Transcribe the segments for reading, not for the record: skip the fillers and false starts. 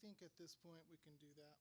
think at this point we can do that.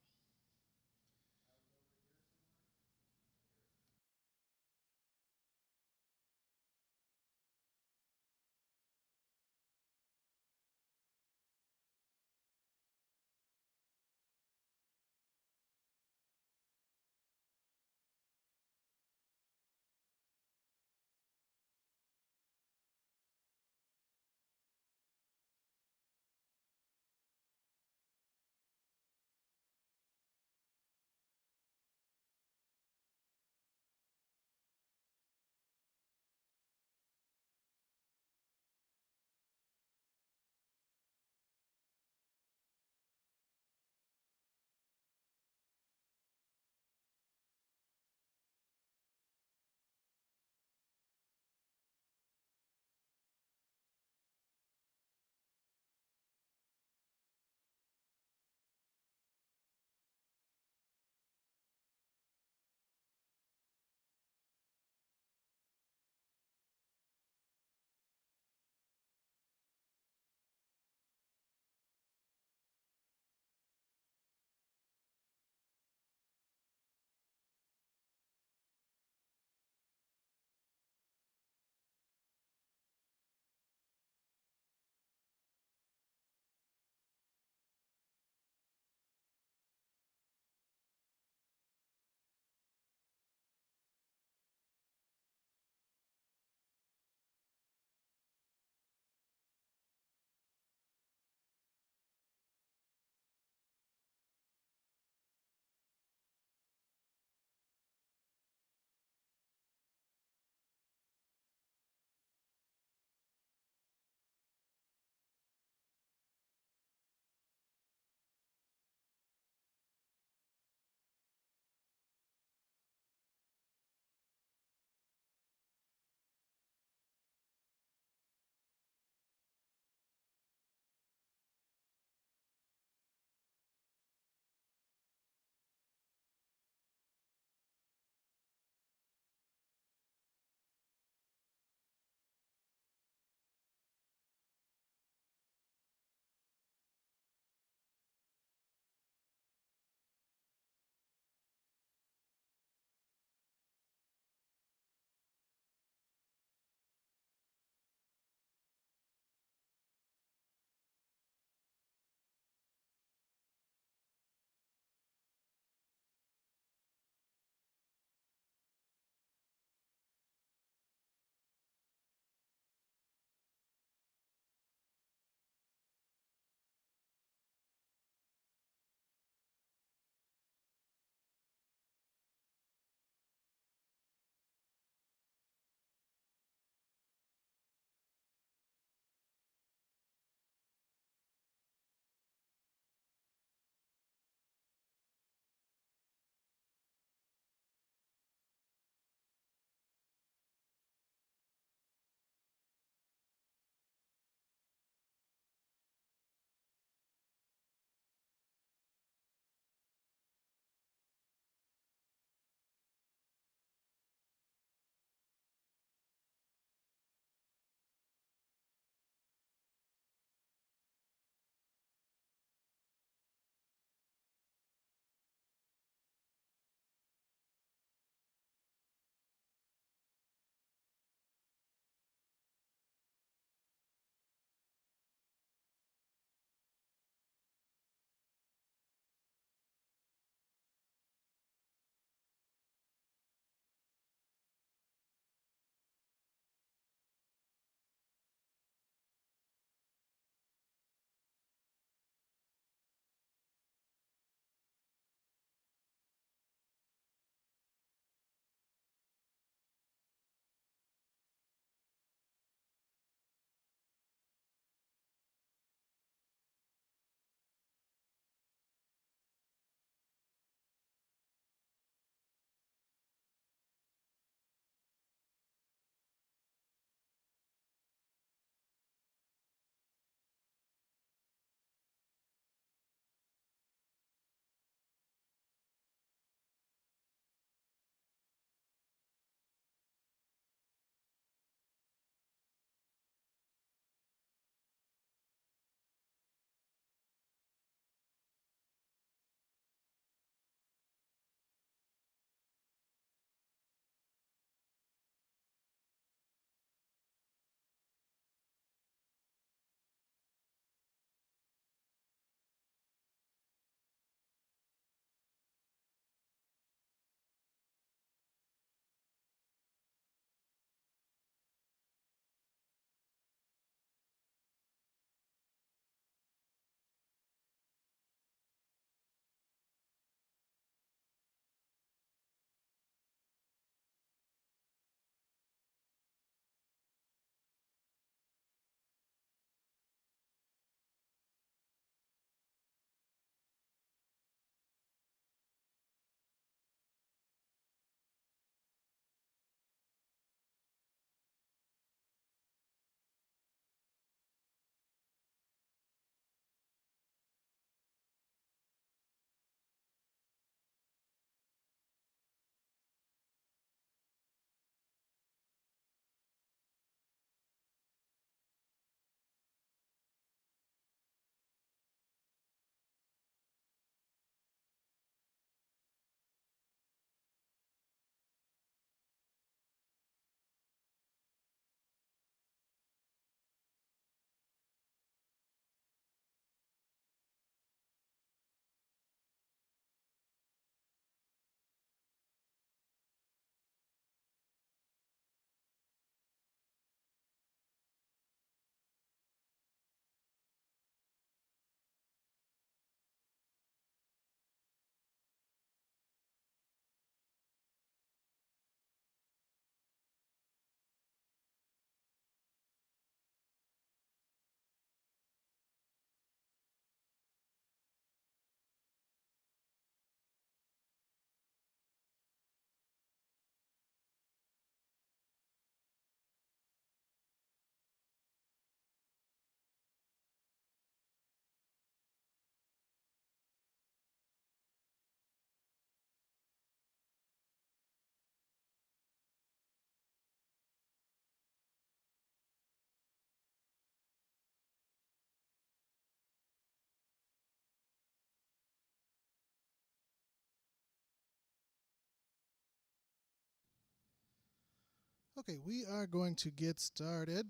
Okay, we are going to get started.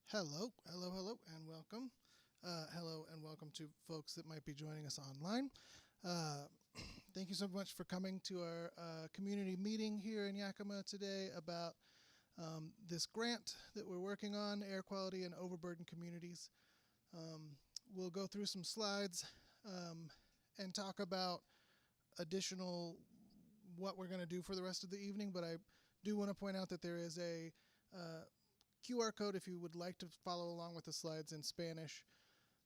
Hello, and welcome. Hello, and welcome to folks that might be joining us online. Thank you so much for coming to our community meeting here in Yakima today about this grant that we're working on, air quality in overburdened communities. We'll go through some slides and talk about additional what we're going to do for the rest of the evening, but I do want to point out that there is a QR code if you would like to follow along with the slides in Spanish,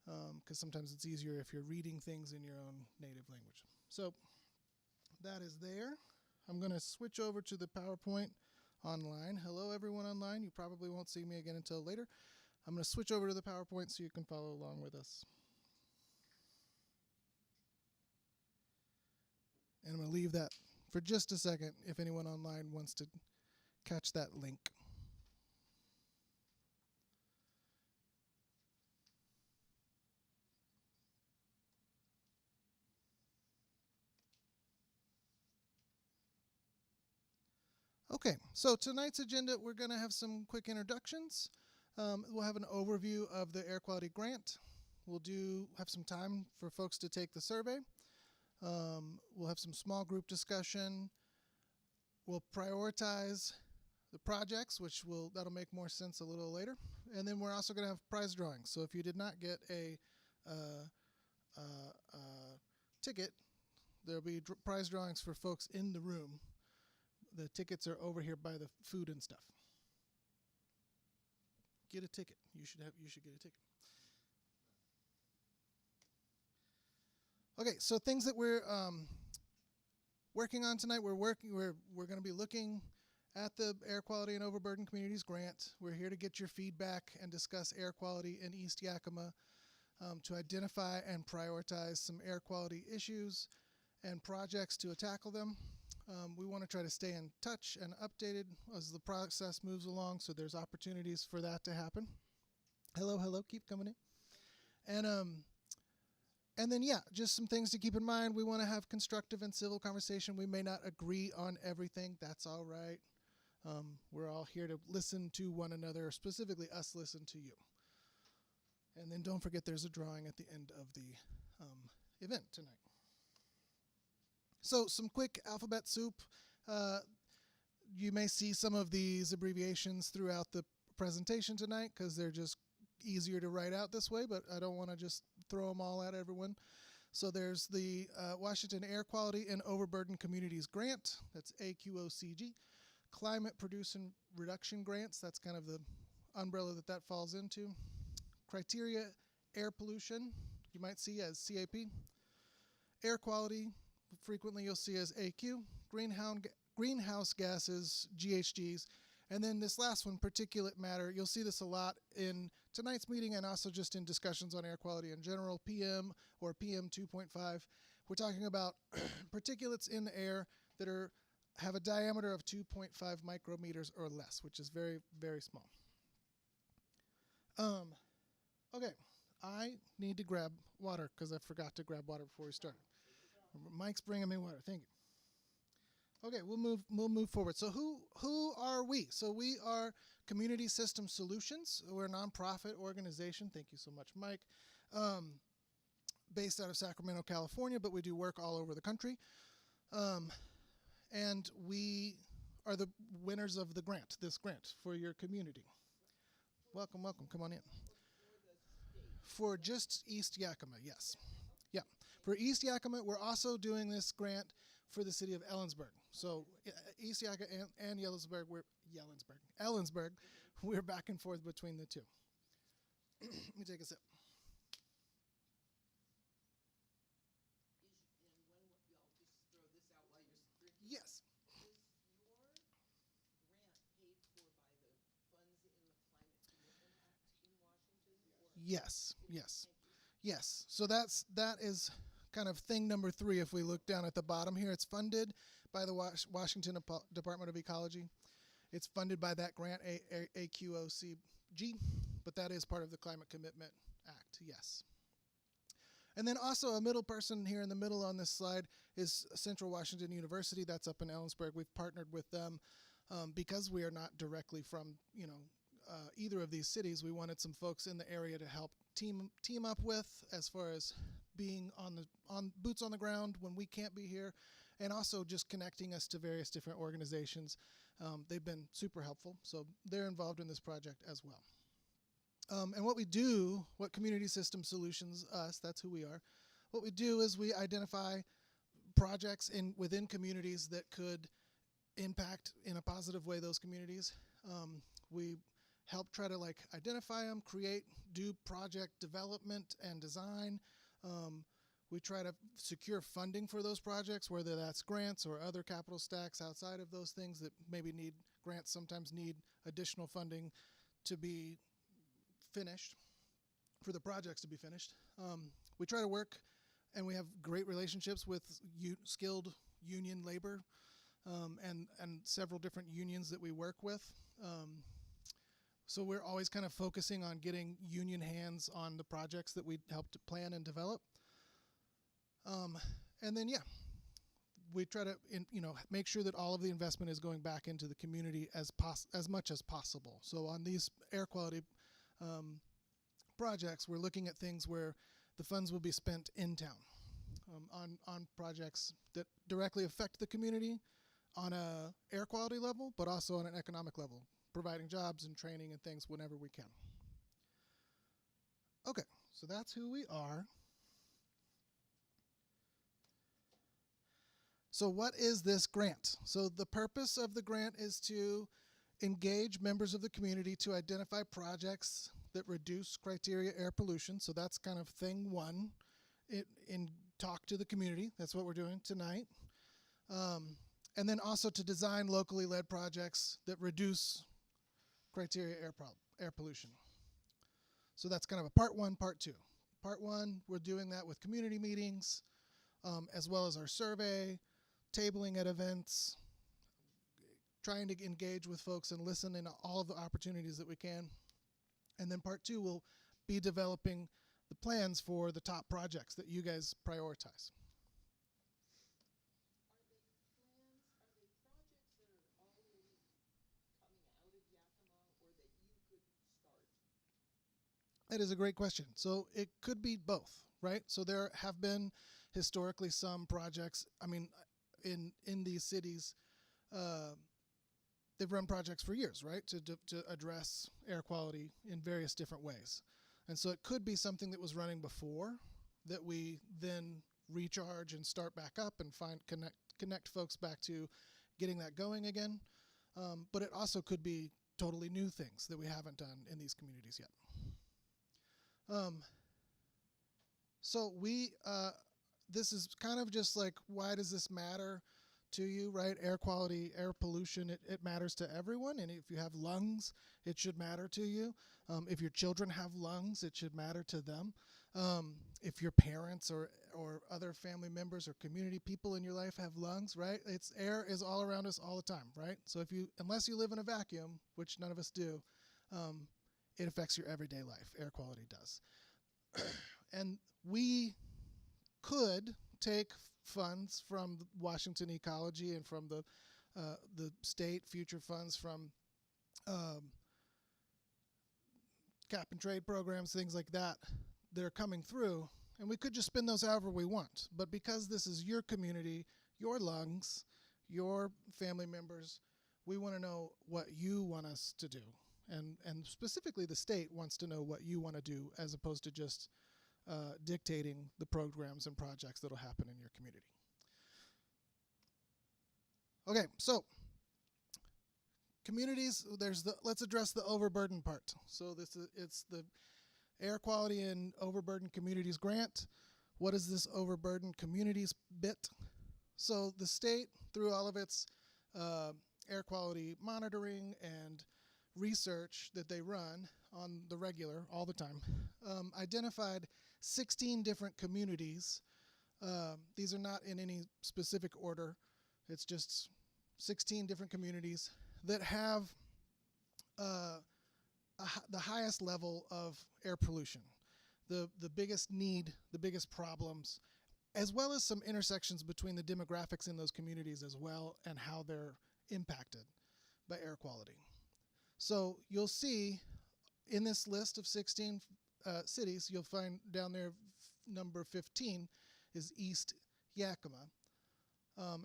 because sometimes it's easier if you're reading things in your own native language. So that is there. I'm going to switch over to the PowerPoint online. Hello, everyone online. You probably won't see me again until later. I'm going to switch over to the PowerPoint so you can follow along with us. And I'm going to leave that for just a second if anyone online wants to catch that link. Okay, so tonight's agenda, we're going to have some quick introductions. We'll have an overview of the air quality grant. We'll have some time for folks to take the survey. We'll have some small group discussion. We'll prioritize the projects, that'll make more sense a little later. And then we're also going to have prize drawings. So if you did not get a ticket, there'll be prize drawings for folks in the room. The tickets are over here by the food and stuff. Get a ticket. You should get a ticket. Okay, so things that we're working on tonight. We're going to be looking at the Air Quality in Overburdened Communities grant. We're here to get your feedback and discuss air quality in East Yakima, to identify and prioritize some air quality issues and projects to tackle them. We want to try to stay in touch and updated as the process moves along, so there's opportunities for that to happen. Hello, keep coming in. And then, just some things to keep in mind. We want to have constructive and civil conversation. We may not agree on everything. That's all right. We're all here to listen to one another, specifically us listen to you. And then don't forget there's a drawing at the end of the event tonight. So some quick alphabet soup. You may see some of these abbreviations throughout the presentation tonight because they're just easier to write out this way, but I don't want to just throw them all at everyone. So there's the Washington Air Quality in Overburdened Communities Grant. That's AQOCG. Climate Pollution Reduction Grants. That's kind of the umbrella that falls into. Criteria Air Pollution, you might see as CAP. Air Quality, frequently you'll see as AQ. Greenhouse gases, GHGs. And then this last one, particulate matter, you'll see this a lot in tonight's meeting and also just in discussions on air quality in general, PM or PM 2.5. We're talking about particulates in the air that have a diameter of 2.5 micrometers or less, which is very, very small. Okay, I need to grab water because I forgot to grab water before we started. Mike's bringing me water. Thank you. Okay, we'll move forward. So who are we? So we are Community System Solutions. We're a nonprofit organization. Thank you so much, Mike. Based out of Sacramento, California, but we do work all over the country. And we are the winners of the grant, this grant for your community. Welcome. Come on in. For just East Yakima, yes. Yeah, for East Yakima, we're also doing this grant for the city of Ellensburg. So East Yakima and Ellensburg, we're back and forth between the two. Let me take a sip. I'll just throw this out while you're drinking. Yes. Is your grant paid for by the funds in the Climate Commitment Act in Washington? Or Yes. Thank you. Yes. So that is kind of thing number 3. If we look down at the bottom here, it's funded by the Washington Department of Ecology. It's funded by that grant, AQOCG, but that is part of the Climate Commitment Act, yes. And then also a middle person here in the middle on this slide is Central Washington University. That's up in Ellensburg. We've partnered with them because we are not directly from, either of these cities. We wanted some folks in the area to help team up with, as far as being on boots on the ground when we can't be here, and also just connecting us to various different organizations. They've been super helpful, so they're involved in this project as well. And what we do, what Community System Solutions, us, that's who we are. What we do is we identify projects within communities that could impact in a positive way those communities. We help try to identify them, do project development and design. We try to secure funding for those projects, whether that's grants or other capital stacks outside of those things that maybe need grants, sometimes need additional funding to be finished, for the projects to be finished. We try to work, and we have great relationships with skilled union labor and several different unions that we work with. So we're always kind of focusing on getting union hands on the projects that we help to plan and develop. And then, we try to make sure that all of the investment is going back into the community as much as possible. So on these air quality projects, we're looking at things where the funds will be spent in town on projects that directly affect the community on a air quality level, but also on an economic level, providing jobs and training and things whenever we can. Okay, so that's who we are. So what is this grant? So the purpose of the grant is to engage members of the community to identify projects that reduce criteria air pollution. So that's kind of thing one, in talk to the community. That's what we're doing tonight. And then also to design locally led projects that reduce criteria air pollution. So that's kind of a part one, part two. Part one, we're doing that with community meetings, as well as our survey, tabling at events, trying to engage with folks and listen in all of the opportunities that we can. And then part two will be developing the plans for the top projects that you guys prioritize. Are they projects that are already coming out of Yakima, or that you could start? That is a great question. So it could be both, right? So there have been historically some projects, in these cities, they've run projects for years, right, to address air quality in various different ways. And so it could be something that was running before that we then recharge and start back up and connect folks back to getting that going again. But it also could be totally new things that we haven't done in these communities yet. So this is kind of just like, why does this matter to you, right? Air quality, air pollution, it matters to everyone. And if you have lungs, it should matter to you. If your children have lungs, it should matter to them. If your parents or other family members or community people in your life have lungs, right? Air is all around us all the time, right? So unless you live in a vacuum, which none of us do, it affects your everyday life. Air quality does. And we could take funds from Washington Ecology and from the state future funds from cap and trade programs, things like that are coming through, and we could just spend those however we want. But because this is your community, your lungs, your family members, we want to know what you want us to do. And specifically the state wants to know what you want to do, as opposed to just dictating the programs and projects that will happen in your community. Okay, so communities, let's address the overburden part. So it's the Air Quality and Overburdened Communities Grant. What is this overburdened communities bit? So the state, through all of its air quality monitoring and research that they run on the regular, all the time, identified 16 different communities. These are not in any specific order. It's just 16 different communities that have the highest level of air pollution. the biggest need, the biggest problems, as well as some intersections between the demographics in those communities as well and how they're impacted by air quality. So you'll see in this list of 16 cities, you'll find down there number 15 is East Yakima,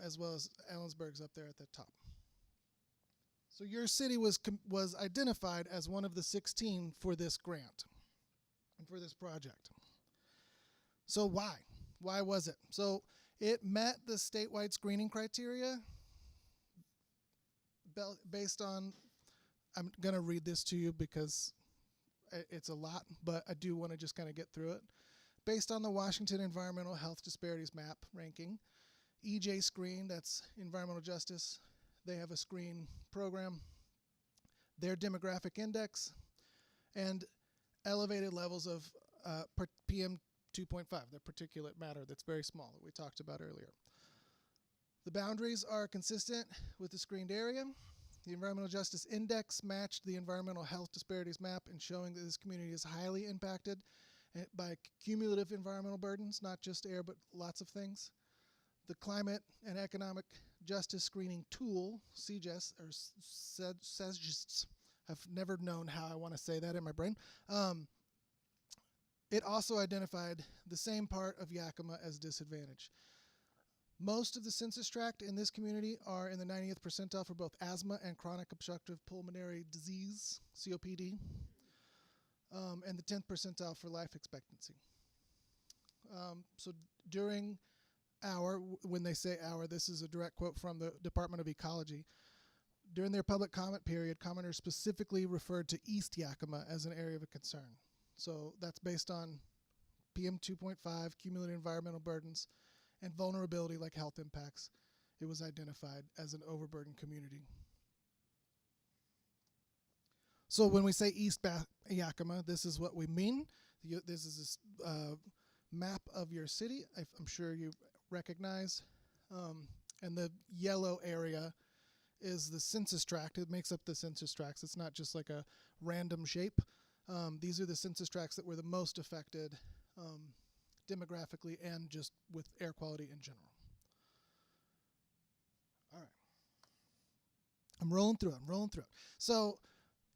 as well as Ellensburg's up there at the top. So your city was identified as one of the 16 for this grant and for this project. So why? Why was it? So it met the statewide screening criteria based on, I'm going to read this to you because it's a lot, but I do want to just kind of get through it. Based on the Washington Environmental Health Disparities Map ranking, EJ Screen, that's Environmental Justice, they have a screen program, their demographic index, and elevated levels of PM 2.5, the particulate matter that's very small that we talked about earlier. The boundaries are consistent with the screened area. The Environmental Justice Index matched the Environmental Health Disparities Map in showing that this community is highly impacted by cumulative environmental burdens, not just air, but lots of things. The Climate and Economic Justice Screening Tool, CJES, or CESGIST, I've never known how I want to say that in my brain. It also identified the same part of Yakima as disadvantaged. Most of the census tract in this community are in the 90th percentile for both asthma and chronic obstructive pulmonary disease, COPD, and the 10th percentile for life expectancy. So during when they say our, this is a direct quote from the Department of Ecology. During their public comment period, commenters specifically referred to East Yakima as an area of concern. So that's based on PM 2.5, cumulative environmental burdens, and vulnerability like health impacts. It was identified as an overburdened community. So when we say East Yakima, this is what we mean. This is a map of your city, I'm sure you recognize. And the yellow area is the census tract. It makes up the census tracts. It's not just like a random shape. These are the census tracts that were the most affected demographically and just with air quality in general. All right. I'm rolling through it. So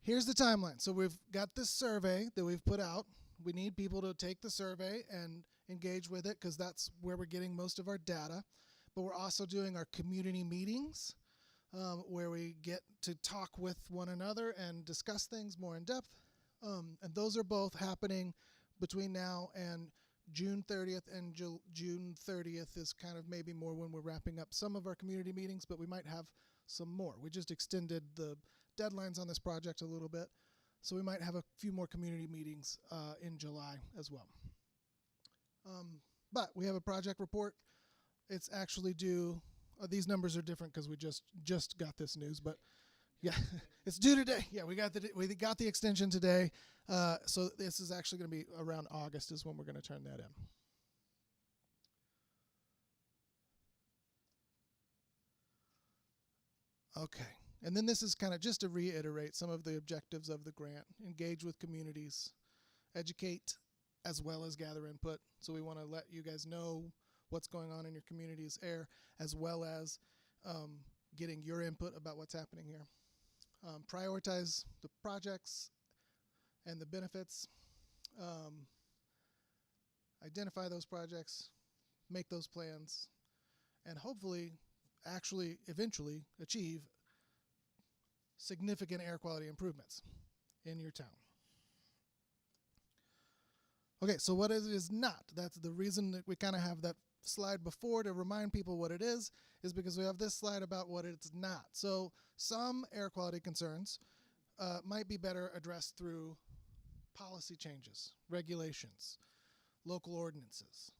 here's the timeline. So we've got this survey that we've put out. We need people to take the survey and engage with it because that's where we're getting most of our data. But we're also doing our community meetings where we get to talk with one another and discuss things more in depth. And those are both happening between now and June 30th, and June 30th is kind of maybe more when we're wrapping up some of our community meetings, but we might have some more. We just extended the deadlines on this project a little bit, so we might have a few more community meetings in July as well. But we have a project report. It's actually due, these numbers are different because we just got this news, but yeah, it's due today. Yeah, we got the extension today. So this is actually going to be around August is when we're going to turn that in. Okay, and then this is kind of just to reiterate some of the objectives of the grant. Engage with communities, educate, as well as gather input. So we want to let you guys know what's going on in your community's air, as well as getting your input about what's happening here. Prioritize the projects and the benefits, identify those projects, make those plans, and hopefully actually eventually achieve significant air quality improvements in your town. Okay, so what it is not, that's the reason that we kind of have that slide before to remind people what it is because we have this slide about what it's not. So some air quality concerns might be better addressed through policy changes, regulations, local ordinances,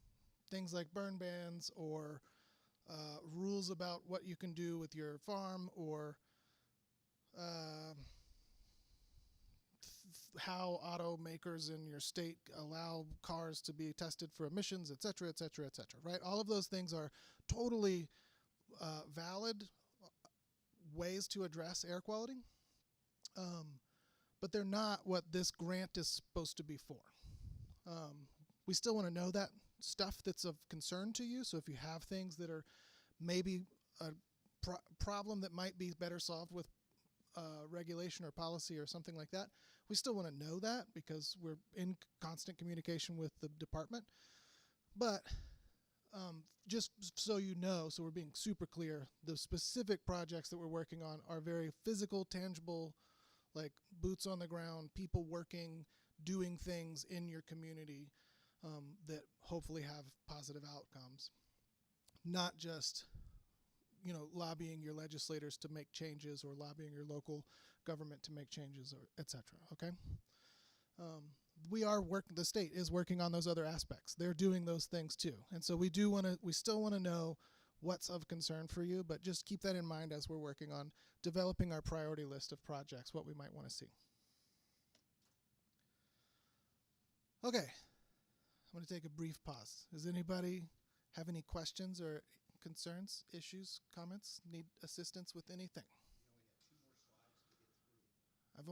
things like burn bans or rules about what you can do with your farm or how automakers in your state allow cars to be tested for emissions, et cetera, right? All of those things are totally valid ways to address air quality, but they're not what this grant is supposed to be for. We still want to know that stuff that's of concern to you. So if you have things that are maybe a problem that might be better solved with regulation or policy or something like that, we still want to know that because we're in constant communication with the department. But just so you know, so we're being super clear, the specific projects that we're working on are very physical, tangible, like boots on the ground, people working, doing things in your community that hopefully have positive outcomes. Not just, lobbying your legislators to make changes or lobbying your local government to make changes, or etc. Okay. The state is working on those other aspects. They're doing those things too. And so we still want to know what's of concern for you, but just keep that in mind as we're working on developing our priority list of projects, what we might want to see. Okay, I'm going to take a brief pause. Does anybody have any questions or concerns, issues, comments, need assistance with anything? I've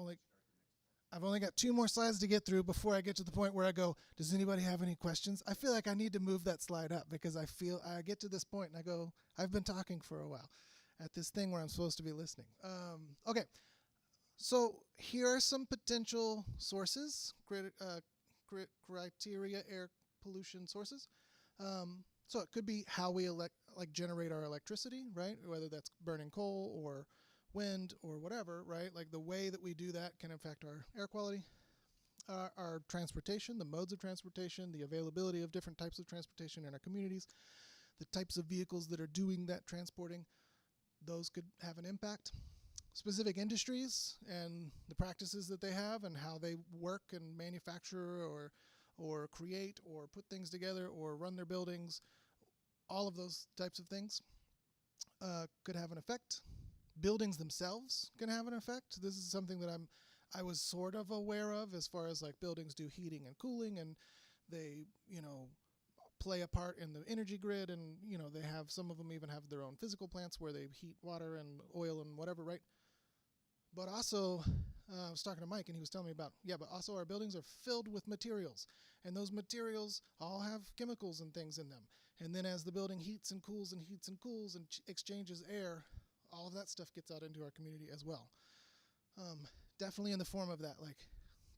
only got 2 more slides to get through before I get to the point where I go, does anybody have any questions? I feel like I need to move that slide up because I feel I get to this point and I go, I've been talking for a while at this thing where I'm supposed to be listening. Okay, so here are some potential sources, criteria air pollution sources. So it could be how we generate our electricity, right? Whether that's burning coal or wind or whatever, right? Like the way that we do that can affect our air quality. Our transportation, the modes of transportation, the availability of different types of transportation in our communities, the types of vehicles that are doing that transporting, those could have an impact. Specific industries and the practices that they have and how they work and manufacture or create or put things together or run their buildings, all of those types of things could have an effect. Buildings themselves can have an effect. This is something that I was sort of aware of as far as like buildings do heating and cooling, and they, play a part in the energy grid, and they have, some of them even have their own physical plants where they heat water and oil and whatever, right? But also, I was talking to Mike and he was telling me about, but also our buildings are filled with materials, and those materials all have chemicals and things in them. And then as the building heats and cools and exchanges air, all of that stuff gets out into our community as well. Definitely in the form of that, like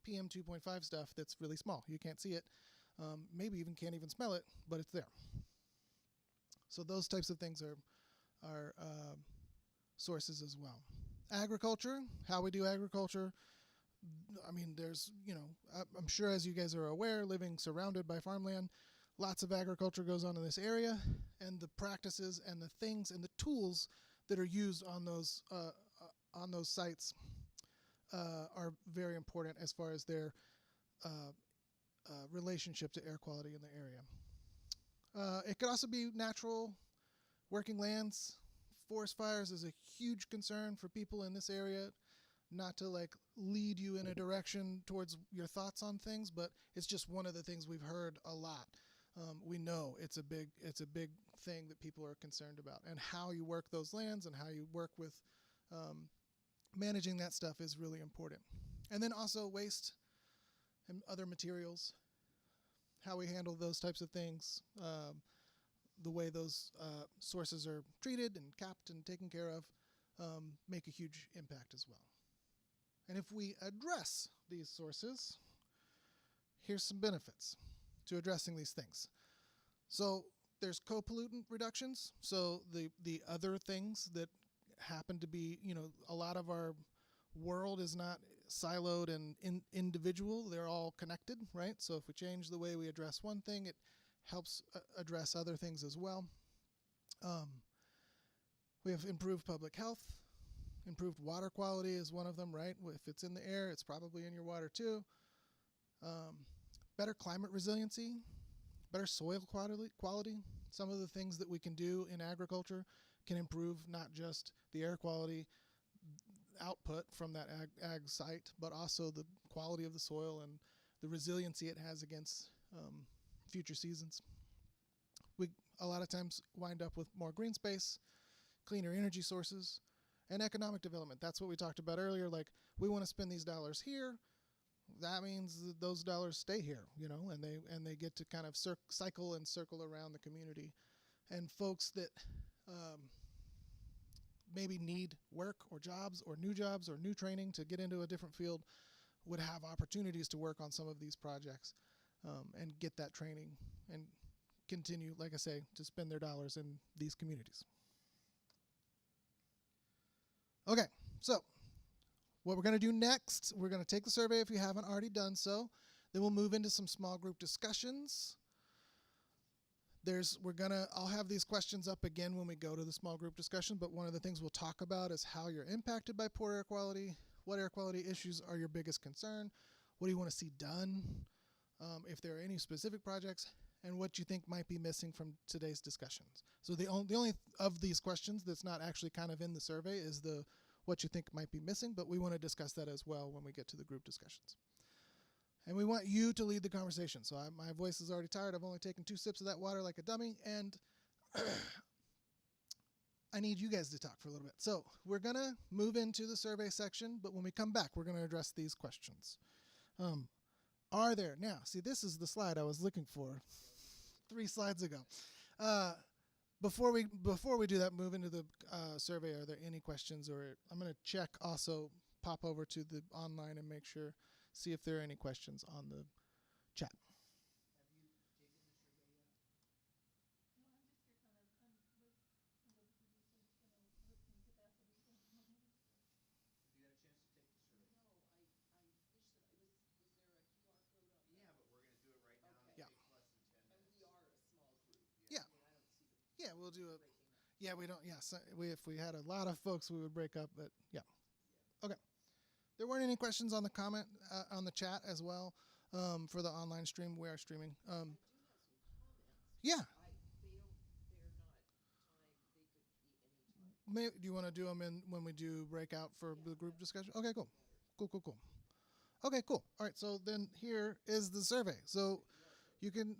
PM 2.5 stuff that's really small. You can't see it, maybe even can't even smell it, but it's there. So those types of things are sources as well. Agriculture, how we do agriculture. I mean, there's, I'm sure as you guys are aware, living surrounded by farmland, lots of agriculture goes on in this area, and the practices and the things and the tools that are used on those sites are very important as far as their relationship to air quality in the area. It could also be natural working lands. Forest fires is a huge concern for people in this area. Not to like lead you in a direction towards your thoughts on things, but it's just one of the things we've heard a lot. We know it's a big thing that people are concerned about, and how you work those lands and how you work with managing that stuff is really important. And then also waste and other materials, how we handle those types of things, the way those sources are treated and capped and taken care of, make a huge impact as well. And if we address these sources, here's some benefits to addressing these things. So there's co-pollutant reductions. So the other things that happen to be, a lot of our world is not siloed and individual. They're all connected, right? So if we change the way we address one thing, it helps address other things as well. We have improved public health. Improved water quality is one of them, right? If it's in the air, it's probably in your water too. Better climate resiliency, better soil quality. Some of the things that we can do in agriculture can improve not just the air quality output from that ag site, but also the quality of the soil and the resiliency it has against future seasons. We a lot of times wind up with more green space, cleaner energy sources, and economic development. That's what we talked about earlier. Like, we want to spend these dollars here. that means that those dollars stay here, and they get to kind of cycle and circle around the community. And folks that um, maybe need work or jobs or new training to get into a different field would have opportunities to work on some of these projects and get that training and continue, like I say, to spend their dollars in these communities. Okay, so what we're going to do next, we're going to take the survey if you haven't already done so. Then we'll move into some small group discussions. I'll have these questions up again when we go to the small group discussion, but one of the things we'll talk about is how you're impacted by poor air quality. What air quality issues are your biggest concern? What do you want to see done? If there are any specific projects, and what you think might be missing from today's discussions. So the only of these questions that's not actually kind of in the survey is the what you think might be missing, but we want to discuss that as well when we get to the group discussions. And we want you to lead the conversation. So my voice is already tired. I've only taken 2 sips of that water like a dummy, and I need you guys to talk for a little bit. So we're going to move into the survey section, but when we come back, we're going to address these questions. Are there, now, see, this is the slide I was looking for 3 slides ago. Before we do that, move into the survey, are there any questions? Or I'm going to check also, pop over to the online and make sure, see if there are any questions on the chat. Have you taken the survey yet? No, I'm just here kind of, I'm with Elizabeth, you said, listening capacity at the moment. Have you had a chance to take the survey? No, I wish that was there a QR code on that? Yeah, but we're going to do it right now, and Okay. it Yeah. takes less than 10 And minutes. we are a small group. Yeah. I mean, I don't see the Yeah, we'll do it. breaking up. Yeah, we don't. Yeah, so if we had a lot of folks, we would break up. But yeah, okay. There weren't any questions on the comment on the chat as well for the online stream. We are streaming. I do have some comments. Yeah. They're not timed. They could be any time. Do you want to do them in when we do breakout for the group discussion? Okay, cool. Cool. Okay, cool. All right, so then here is the survey. So you can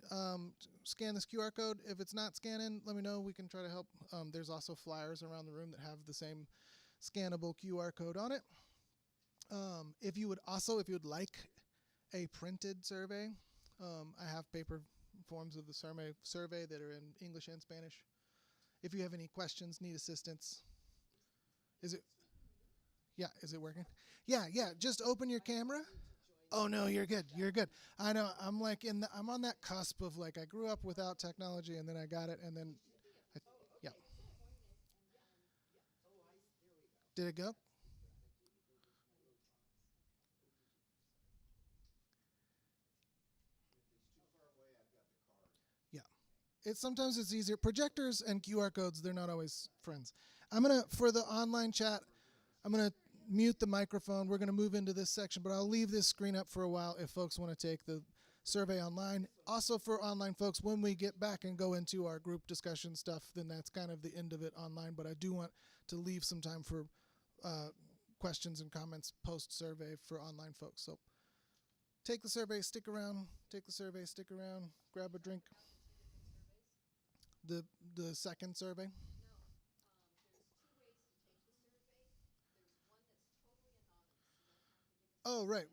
scan this QR code. If it's not scanning, let me know. We can try to help. There's also flyers around the room that have the same scannable QR code on it. If you would like a printed survey, I have paper forms of the survey that are in English and Spanish. If you have any questions, need assistance, is it working? Yeah, just open your camera. Oh no, you're good. I know, I'm on that cusp of like, I grew up without technology and then I got it and then, yeah. Did it go? If it's too far away, I've got the card. Sometimes it's easier. Projectors and QR codes, they're not always friends. For the online chat, I'm gonna mute the microphone. We're gonna move into this section, but I'll leave this screen up for a while if folks want to take the survey online. Also for online folks, when we get back and go into our group discussion stuff, then that's kind of the end of it online, but I do want to leave some time for questions and comments post-survey for online folks. So take the survey, stick around, grab a drink. The second survey. No, there's 2 ways to take the survey. There's one that's totally anonymous. You don't have to give us. Oh, right.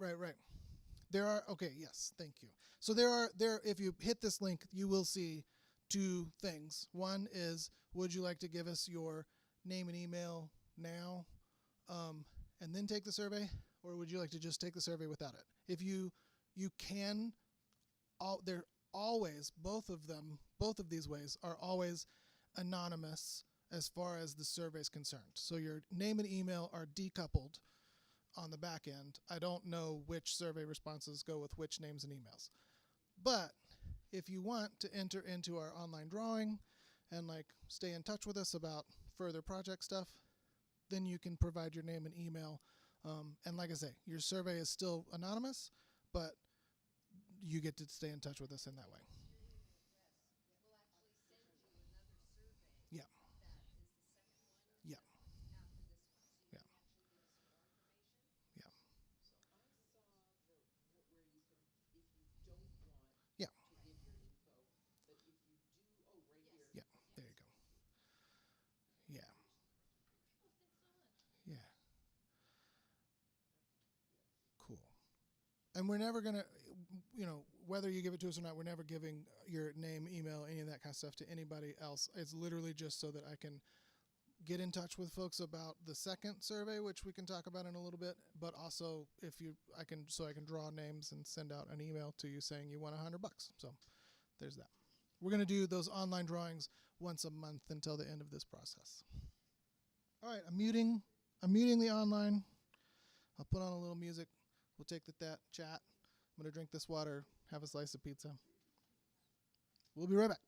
There are, okay, yes, thank you. So there, if you hit this link, you will see 2 things. One is, would you like to give us your name and email now, and then take the survey, or would you like to just take the survey without it? If you can, they're always, both of these ways are always anonymous as far as the survey is concerned. So your name and email are decoupled on the back end. I don't know which survey responses go with which names and emails. But if you want to enter into our online drawing and like stay in touch with us about further project stuff, then you can provide your name and email. And like I say, your survey is still anonymous, but you get to stay in touch with us in that way. We'll actually send you another survey. Yeah. That is the second one. Yeah. After this one, so you Yeah. can actually give us more information. Yeah. I saw where you can, if you don't want Yeah. to give your info, but if you do, oh, right Yes. here. Yeah. There you go. Yeah. Oh, thanks so much. Yeah. Cool. And we're never gonna, whether you give it to us or not, we're never giving your name, email, any of that kind of stuff to anybody else. It's literally just so that I can get in touch with folks about the second survey, which we can talk about in a little bit. But also, I can draw names and send out an email to you saying you want $100. So there's that. We're gonna do those online drawings once a month until the end of this process. All right, I'm muting the online. I'll put on a little music. We'll take that chat. I'm gonna drink this water, have a slice of pizza. We'll be right back.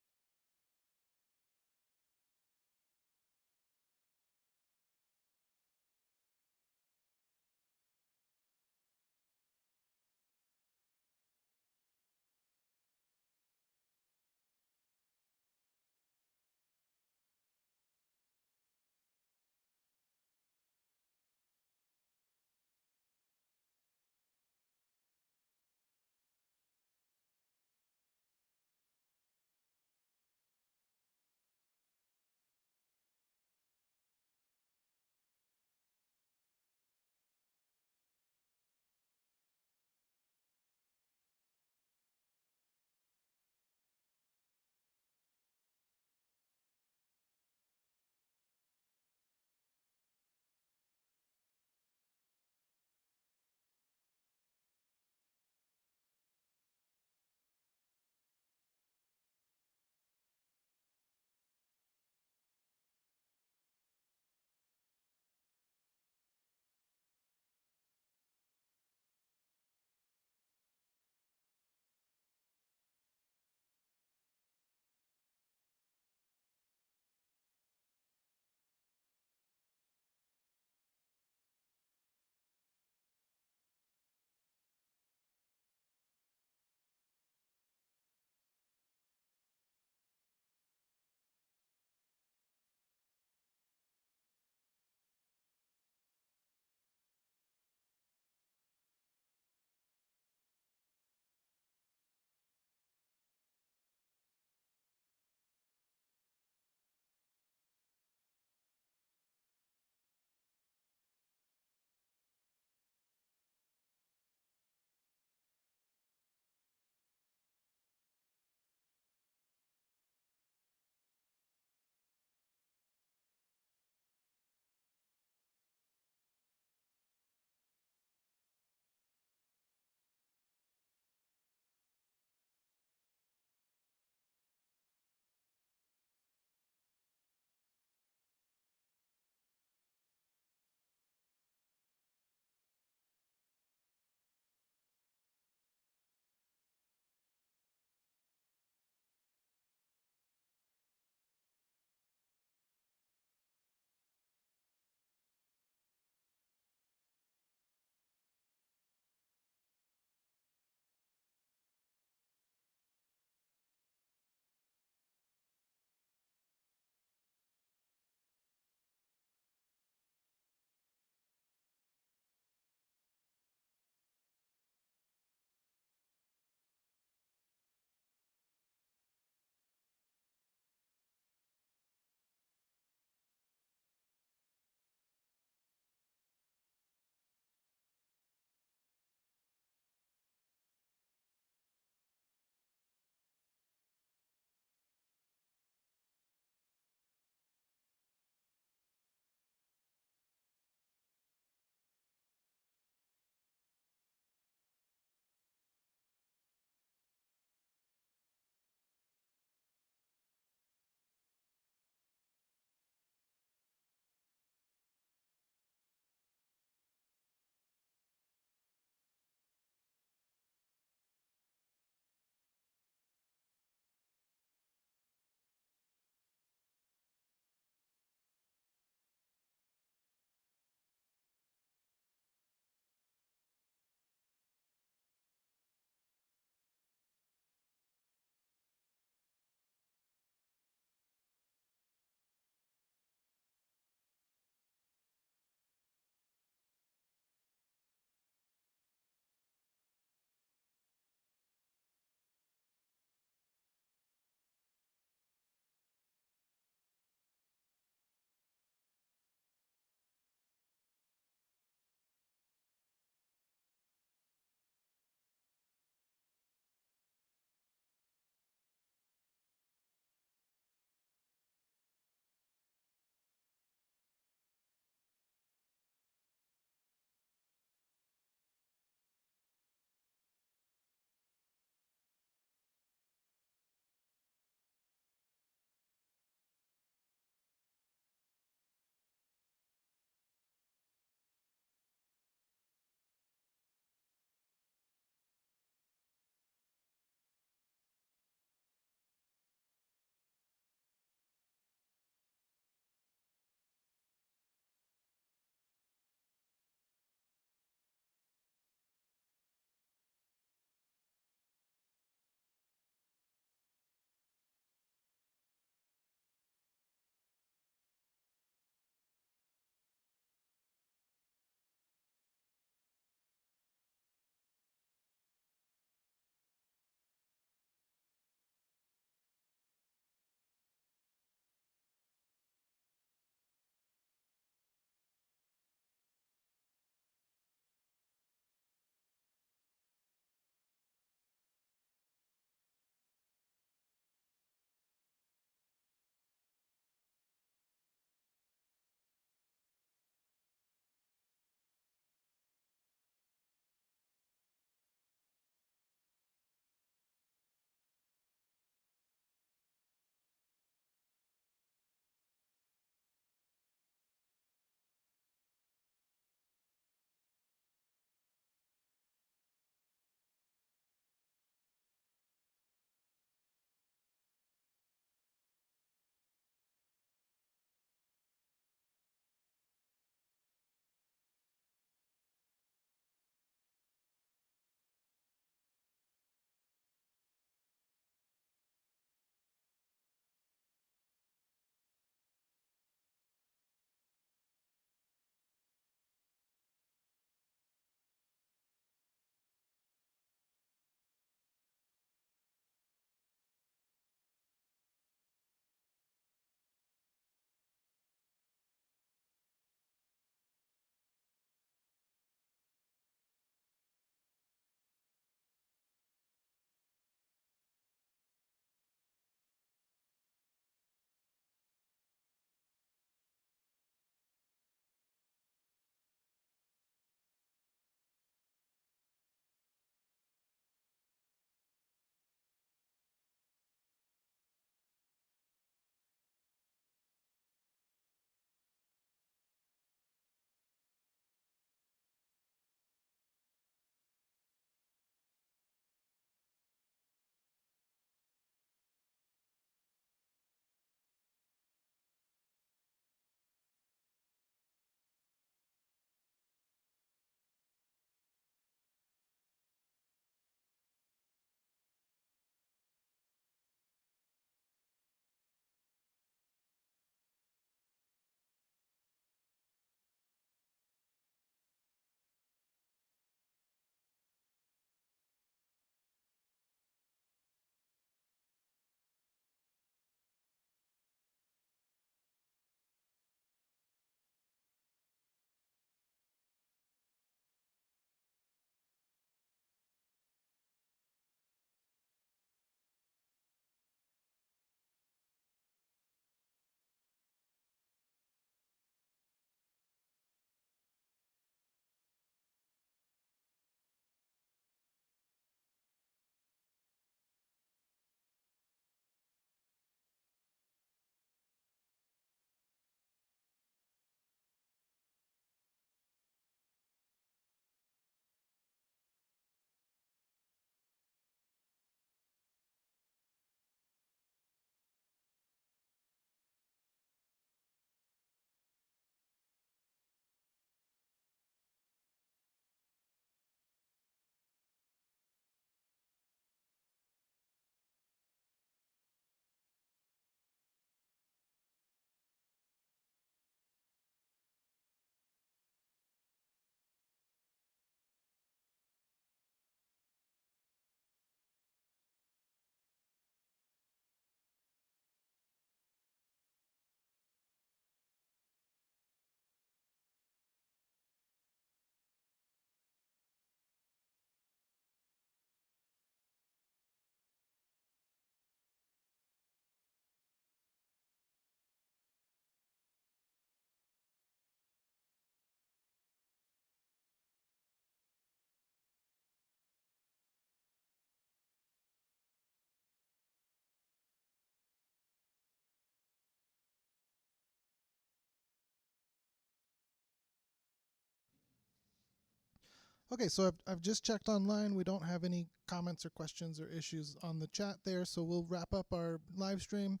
Okay, so I've just checked online. We don't have any comments or questions or issues on the chat there, so we'll wrap up our live stream,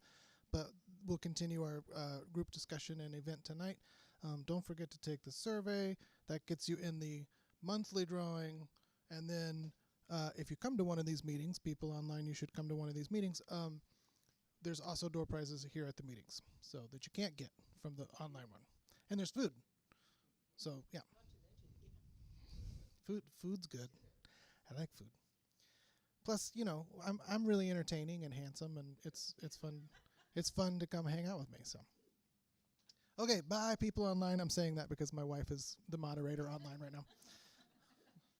but we'll continue our group discussion and event tonight. Don't forget to take the survey. That gets you in the monthly drawing, and then if you come to one of these meetings, people online, you should come to one of these meetings. There's also door prizes here at the meetings, so that you can't get from the online one, and there's food. So yeah. Food's good. I like food. Plus, I'm really entertaining and handsome, and it's fun. It's fun to come hang out with me. So, okay, bye, people online. I'm saying that because my wife is the moderator online right now.